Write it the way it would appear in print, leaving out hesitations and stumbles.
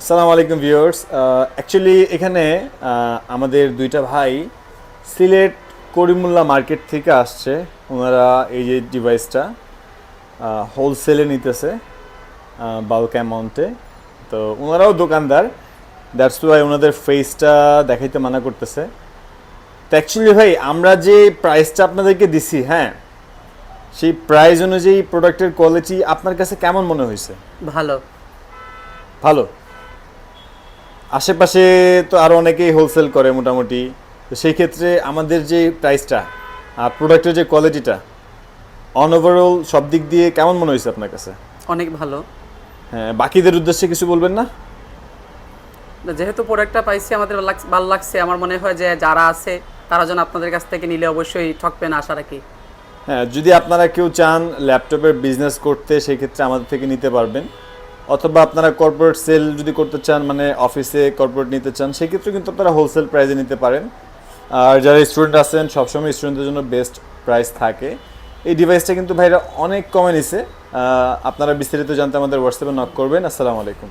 আসসালামু আলাইকুম viewers. Actually এখানে আমাদের দুইটা ভাই সিলেট করিমুল্লাহ মার্কেট থেকে আসছে। ওনারা এই যে ডিভাইসটা হোলসেলে নিতেছে বাল্ক অ্যামাউন্টে। তো ওনারাও দোকানদার, দ্যাটস ওয়াই ওনাদের ফেসটা দেখাইতে মানা করতেছে। তো অ্যাকচুয়ালি ভাই আমরা যে প্রাইসটা আপনাদেরকে দিছি, হ্যাঁ, সেই প্রাইস অনুযায়ী প্রোডাক্টের কোয়ালিটি আপনার কাছে কেমন মনে হয়েছে? ভালো। ভালো। আশেপাশে তো আরও অনেকেই হোলসেল করে মোটামুটি, তো সেই ক্ষেত্রে আমাদের যে প্রাইসটা আর প্রোডাক্টের যে কোয়ালিটিটা অন ওভারঅল সব দিক দিয়ে কেমন মনে হয়েছে আপনার কাছে? অনেক ভালো। হ্যাঁ, বাকিদের উদ্দেশ্যে কিছু বলবেন না? যেহেতু প্রোডাক্টটা পাইছি আমাদের ভালো লাগছে, আমার মনে হয় যে যারা আছে তারা যেন আপনাদের কাছ থেকে নিলে অবশ্যই ঠকবে না, আশা রাখি। হ্যাঁ, যদি আপনারা কেউ চান ল্যাপটপের বিজনেস করতে সেই ক্ষেত্রে আমাদের থেকে নিতে পারবেন, অথবা আপনারা কর্পোরেট সেল যদি করতে চান, মানে অফিসে কর্পোরেট নিতে চান, সেক্ষেত্রে কিন্তু আপনারা হোলসেল প্রাইসে নিতে পারেন। আর যারা স্টুডেন্ট আছেন সবসময় স্টুডেন্টদের জন্য বেস্ট প্রাইস থাকে। এই ডিভাইসটা কিন্তু ভাইরা অনেক কমে নিছে। আপনারা বিস্তারিত জানতে আমাদের হোয়াটসঅ্যাপে নক করবেন। আসসালামু আলাইকুম।